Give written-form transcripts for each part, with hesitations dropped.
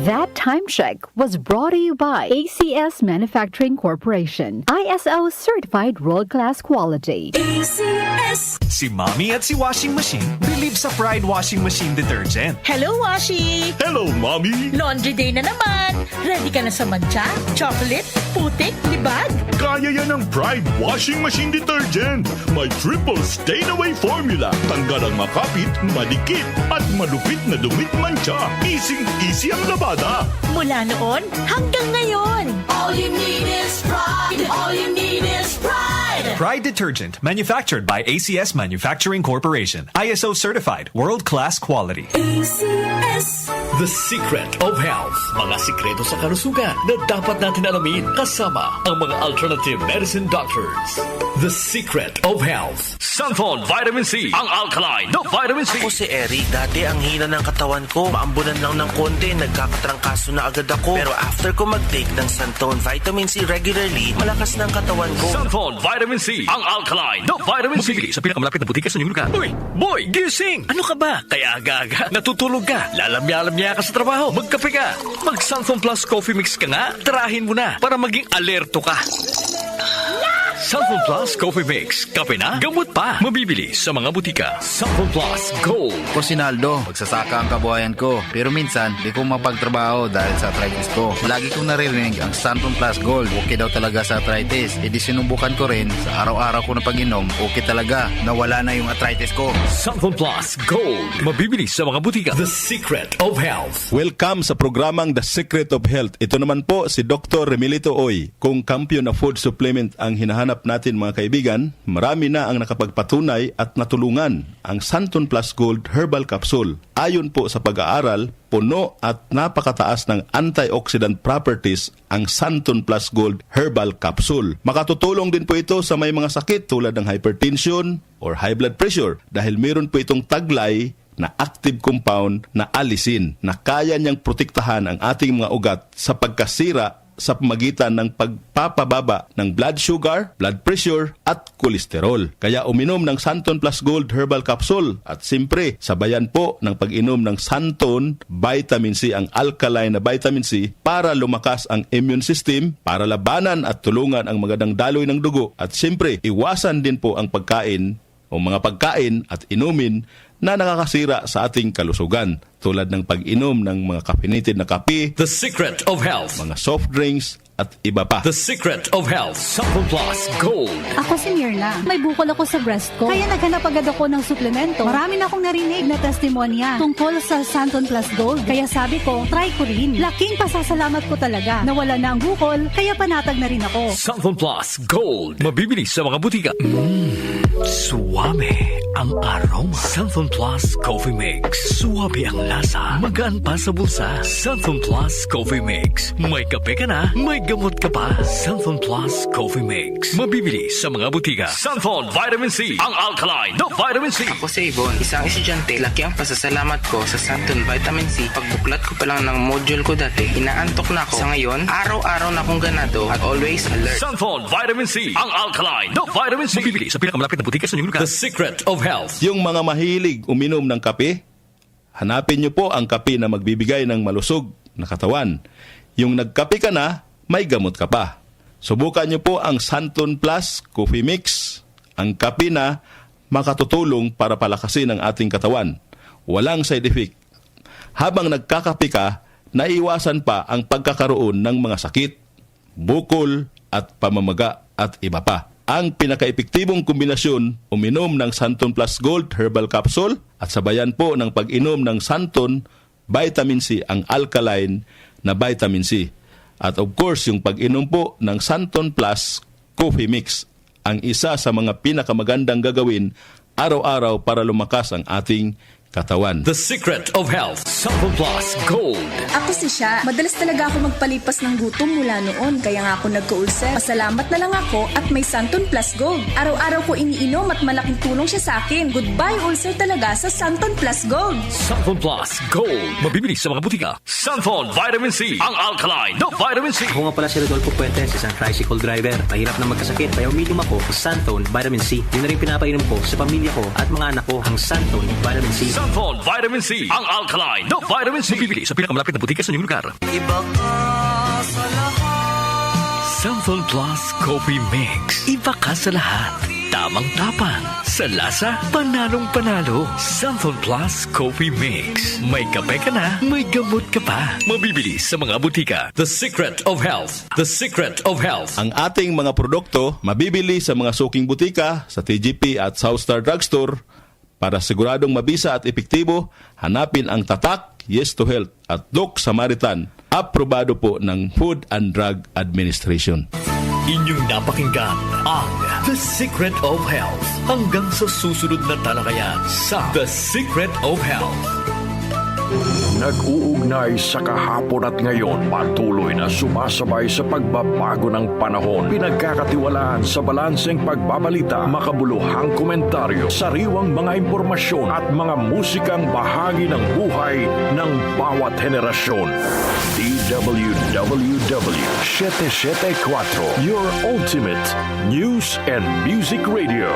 That time check was brought to you by ACS Manufacturing Corporation. ISO certified world-class quality. ACS. Si Mommy at si Washing Machine believe sa Pride Washing Machine Detergent. Hello, Washi! Hello, Mommy! Laundry day na naman! Ready ka na sa mancha, chocolate, putik, libag? Kaya yan ang Pride Washing Machine Detergent. May triple stain-away formula. Tanggal ang makapit, madikit, at malupit na dumit mancha. Easy ang labada. Mula noon hanggang ngayon. All you need is pride. All you need is pride. Pride Detergent, manufactured by ACS Manufacturing Corporation. ISO certified, world-class quality. ACS. The Secret of Health. Mga sikreto sa kalusugan na dapat natin alamin kasama ang mga alternative medicine doctors. The Secret of Health. Sunfall Vitamin C. Ang alkaline na vitamin C. Ako si Eric. Dati ang hina ng katawan ko. Maambunan lang ng konti. Nagkakatrangkaso na agad ako. Pero after ko mag-take ng Sunfall Vitamin C regularly, malakas ng katawan ko. Sunfall Vitamin C. Ang alkaline na vitamin C. Mabibili sa pinakamalapit na butika sa inyong lugar. Uy! Boy! Gising! Ano ka ba? Kaya aga-aga. Natutulog ka. Lalamya-lamya ka sa trabaho. Magkape ka. Mag-Sunfall Plus Coffee Mix ka nga. Tarahin mo na para maging alerto ka. Sunfall Plus Coffee Mix. Kape na, gamot pa. Mabibili sa mga butika. Sunfall Plus Gold. Porsinaldo, magsasaka ang kabuhayan ko. Pero minsan, di ko mapagtrabaho dahil sa arthritis ko. Lagi kong naririnig ang Sunfall Plus Gold. Okay daw talaga sa arthritis. E di sinubukan ko rin. Sa araw-araw ko na pag-inom, okay talaga. Nawala na yung arthritis ko. Sunfall Plus Gold. Mabibili sa mga butika. The Secret of Health. Welcome sa programang The Secret of Health. Ito naman po si Dr. Remilito Oy. Kung kampiyon na food supplement ang hinahanap natin mga kaibigan, marami na ang nakapagpatunay at natulungan ang Santon Plus Gold Herbal Capsule. Ayon po sa pag-aaral, puno at napakataas ng antioxidant properties ang Santon Plus Gold Herbal Capsule. Makatutulong din po ito sa may mga sakit tulad ng hypertension or high blood pressure dahil meron po itong taglay na active compound na alisin na kaya niyang protektahan ang ating mga ugat sa pagkasira sa pamagitan ng pagpapababa ng blood sugar, blood pressure, at kolesterol. Kaya uminom ng Santon Plus Gold Herbal Capsule at simpre, sabayan po ng pag-inom ng Santon Vitamin C, ang alkaline na vitamin C, para lumakas ang immune system, para labanan at tulungan ang magandang daloy ng dugo. At simpre, iwasan din po ang pagkain o mga pagkain at inumin na nakakasira sa ating kalusugan tulad ng pag-inom ng mga caffeinated na kape, The Secret of Health. mga soft drinks at iba pa. The Secret of Health. Sunfall Plus Gold. Ako si Mirna. May bukol ako sa breast ko. Kaya naghanap agad ako ng suplemento. Marami na akong narinig na testimonya tungkol sa Santon Plus Gold. Kaya sabi ko, try ko rin. Laking pasasalamat ko talaga. Nawala na ang bukol, kaya panatag na rin ako. Sunfall Plus Gold. Mabibili sa mga butika. Suwame ang aroma. Sunfall Plus Coffee Mix. Suwabe ang lasa. Magaan pa sa bulsa. Sunfall Plus Coffee Mix. May kape ka na, may gamot ka pa. Sunfall Plus Coffee Mix. Mabibili sa mga butika. Sunfall Vitamin C. Ang alkaline na vitamin C. Ako si Ibon, isang estudyante. Laki ang pasasalamat ko sa Santon Vitamin C. Pagbuklat ko pa lang ng module ko dati, inaantok na ako. Sa ngayon, araw-araw na akong ganado at always alert. Sunfall Vitamin C. Ang alkaline na vitamin C. Mabibili sa pinakamalapit na butika sa inyong lugar. The Secret of Health. Yung mga mahilig uminom ng kape, hanapin nyo po ang kape na magbibigay ng malusog na katawan. Yung nagkape ka na, may gamot ka pa. Subukan nyo po ang Santon Plus Coffee Mix, ang kape na makatutulong para palakasin ang ating katawan. Walang side effect. Habang nagkakape ka, naiwasan pa ang pagkakaroon ng mga sakit, bukol at pamamaga at iba pa. Ang pinaka-epektibong kombinasyon, uminom ng Santon Plus Gold Herbal Capsule at sabayan po ng pag-inom ng Santon Vitamin C, ang alkaline na vitamin C. At of course, yung pag-inom po ng Santon Plus Coffee Mix, ang isa sa mga pinakamagandang gagawin araw-araw para lumakas ang ating katawan. The Secret of Health. Sunfall Plus Gold. Ako si Sha. Madalas talaga ako magpalipas ng gutom mula noon. Kaya nga ako nagka-ulcer. Pasalamat na lang ako at may Santon Plus Gold. Araw-araw ko iniinom at malaking tulong siya sa akin. Goodbye ulcer talaga sa Santon Plus Gold. Sunfall Plus Gold. Mabibili sa mga butika. Sunfall Vitamin C. Ang alkaline na vitamin C. Ako nga pala si Rodolfo Puentes, isang tricycle driver. Mahirap na magkasakit, kaya uminom ako sa Santon Vitamin C. Yun na rin pinapainom ko sa pamilya ko at mga anak ko ang Santon Vitamin C. Santon Vitamin C. Ang alkaline, the vitamin C. Mabibili sa pinakamalapit na butika sa inyong lugar. Iba ka sa lahat. Santon Plus Coffee Mix. Iba ka sa lahat. Tamang tapang. Sa lasa, panalong-panalo. Santon Plus Coffee Mix. May kape ka na, may gamot ka pa. Mabibili sa mga butika. The Secret of Health. The Secret of Health. Ang ating mga produkto mabibili sa mga suking butika, sa TGP at Southstar Drugstore. Para siguradong mabisa at epektibo, hanapin ang tatak Yes to Health at Doc Samaritan. Aprobado po ng Food and Drug Administration. Inyong napakinggan ang The Secret of Health. Hanggang sa susunod na talakayan sa The Secret of Health. Nag-uugnay sa kahapon at ngayon, patuloy na sumasabay sa pagbabago ng panahon. Pinagkakatiwalaan sa balanseng pagbabalita, makabuluhang komentaryo, sariwang mga impormasyon at mga musikang bahagi ng buhay ng bawat henerasyon. DWWW 774, your ultimate news and music radio.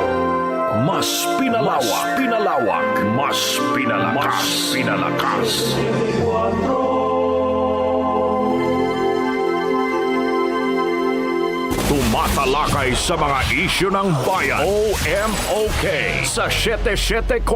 Mas pinalawak, mas pinalakas. Tumatalakay sa mga isyu ng bayan. OMOK sa 774